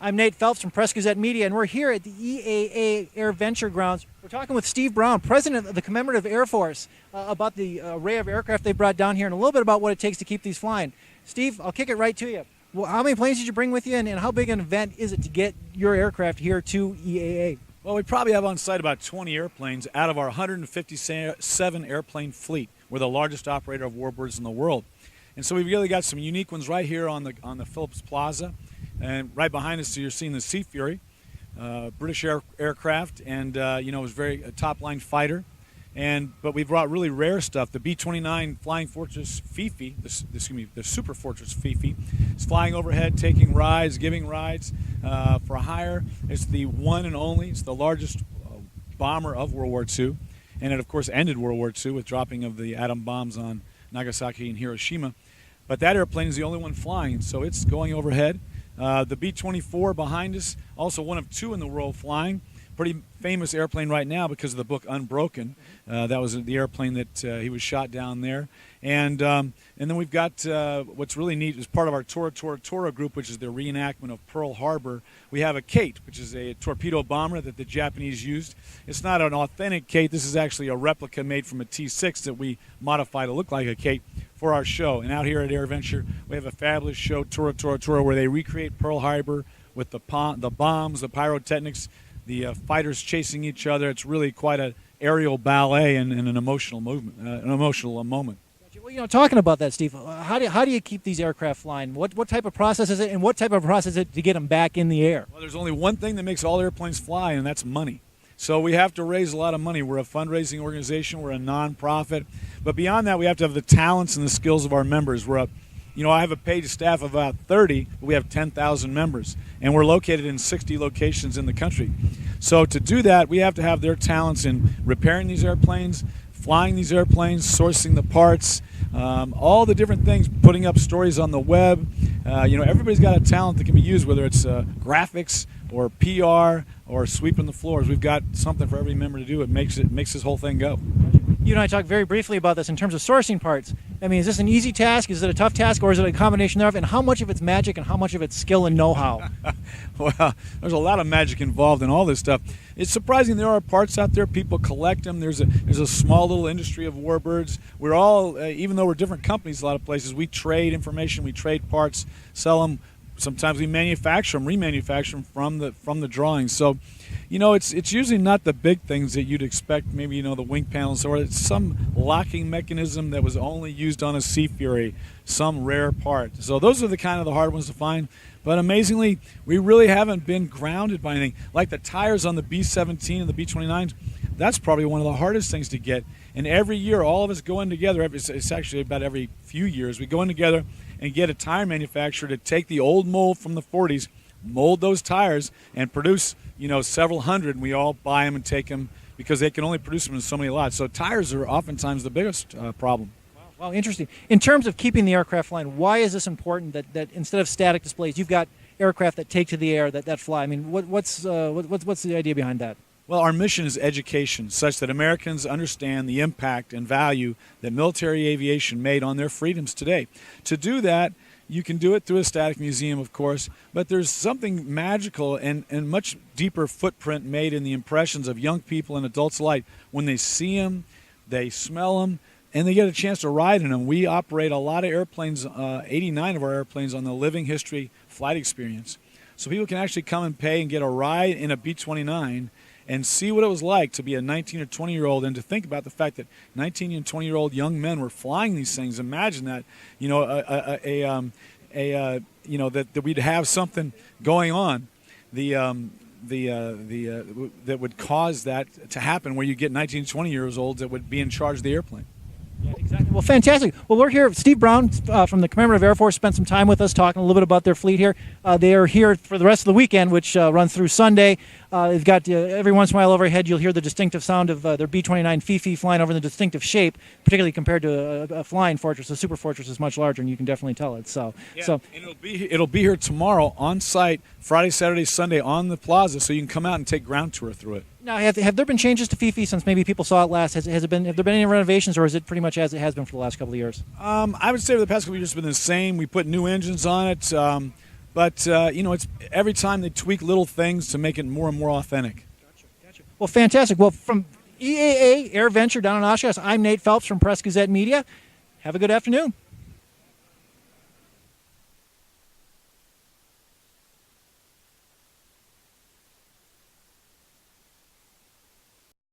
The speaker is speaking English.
I'm Nate Phelps from Press-Gazette Media, and we're here at the EAA AirVenture grounds. We're talking with Steve Brown, president of the Commemorative Air Force, about the array of aircraft they brought down here and a little bit about what it takes to keep these flying. Steve, I'll kick it right to you. Well, how many planes did you bring with you, and how big an event is it to get your aircraft here to EAA? Well, we probably have on site about 20 airplanes out of our 157 airplane fleet. We're the largest operator of warbirds in the world. And so we've really got some unique ones right here on the Phillips Plaza. And right behind us, you're seeing the Sea Fury, British aircraft, and it was a top-line fighter. But we brought really rare stuff. The B-29 Flying Fortress Fifi, the Super Fortress Fifi, is flying overhead, taking rides, giving rides for hire. It's the one and only. It's the largest bomber of World War II, and it, of course, ended World War II with dropping of the atom bombs on Nagasaki and Hiroshima. But that airplane is the only one flying, so it's going overhead. The B-24 behind us, also one of two in the world flying. Pretty famous airplane right now because of the book Unbroken. That was the airplane that he was shot down there. And then we've got what's really neat is part of our Tora group, which is the reenactment of Pearl Harbor. We have a Kate, which is a torpedo bomber that the Japanese used. It's not an authentic Kate. This is actually a replica made from a T-6 that we modified to look like a Kate for our show. And out here at AirVenture, we have a fabulous show, Tora, where they recreate Pearl Harbor with the bombs, the pyrotechnics, the fighters chasing each other. It's really quite an aerial ballet and an emotional movement, an emotional moment. Well, talking about that, Steve, how do you keep these aircraft flying? What type of process is it, and what type of process is it to get them back in the air? Well, there's only one thing that makes all airplanes fly, and that's money. So we have to raise a lot of money. We're a fundraising organization. We're a nonprofit. But beyond that, we have to have the talents and the skills of our members. I have a paid staff of about 30, but we have 10,000 members, and we're located in 60 locations in the country. So to do that, we have to have their talents in repairing these airplanes, flying these airplanes, sourcing the parts, all the different things, putting up stories on the web. Everybody's got a talent that can be used, whether it's graphics or PR or sweeping the floors. We've got something for every member to do. It makes this whole thing go. You and I talked very briefly about this in terms of sourcing parts. I mean, is this an easy task? Is it a tough task? Or is it a combination thereof? And how much of it's magic and how much of it's skill and know-how? Well, there's a lot of magic involved in all this stuff. It's surprising there are parts out there. People collect them. There's a small little industry of warbirds. We're all, even though we're different companies a lot of places, we trade information, we trade parts, sell them. Sometimes we manufacture them, remanufacture them from the drawings. So, it's usually not the big things that you'd expect. Maybe the wing panels, or it's some locking mechanism that was only used on a Sea Fury, some rare part. So those are the hard ones to find. But amazingly, we really haven't been grounded by anything. Like the tires on the B-17 and the B-29s, that's probably one of the hardest things to get. And every year, all of us go in together. It's actually about every few years we go in together and get a tire manufacturer to take the old mold from the 40s, mold those tires, and produce, several hundred, and we all buy them and take them because they can only produce them in so many lots. So tires are oftentimes the biggest problem. Wow, interesting. In terms of keeping the aircraft flying, why is this important that instead of static displays, you've got aircraft that take to the air, that fly? I mean, what's the idea behind that? Well, our mission is education, such that Americans understand the impact and value that military aviation made on their freedoms today. To do that, you can do it through a static museum, of course, but there's something magical and much deeper footprint made in the impressions of young people and adults alike when they see them, they smell them, and they get a chance to ride in them. We operate a lot of airplanes, 89 of our airplanes, on the Living History flight experience. So people can actually come and pay and get a ride in a B-29 and see what it was like to be a 19 or 20-year-old, and to think about the fact that 19 and 20-year-old young men were flying these things. Imagine that, that we'd have something going on, that would cause that to happen, where you get 19, 20 years old that would be in charge of the airplane. Yeah, exactly. Well, fantastic. Well, we're here. Steve Brown from the Commemorative Air Force spent some time with us talking a little bit about their fleet here. They are here for the rest of the weekend, which runs through Sunday. They've got every once in a while overhead, you'll hear the distinctive sound of their B-29 Fifi flying over in the distinctive shape, particularly compared to a flying Fortress. The Super Fortress is much larger, and you can definitely tell it. So, and it'll be here tomorrow on site, Friday, Saturday, Sunday on the plaza, so you can come out and take ground tour through it. Now, have there been changes to Fifi since maybe people saw it last? Have there been any renovations, or is it pretty much as it has been for the last couple of years? I would say for the past couple of years it's been the same. We put new engines on it, But it's every time they tweak little things to make it more and more authentic. Gotcha. Well, fantastic. Well, from EAA AirVenture down in Oshkosh, I'm Nate Phelps from Press-Gazette Media. Have a good afternoon.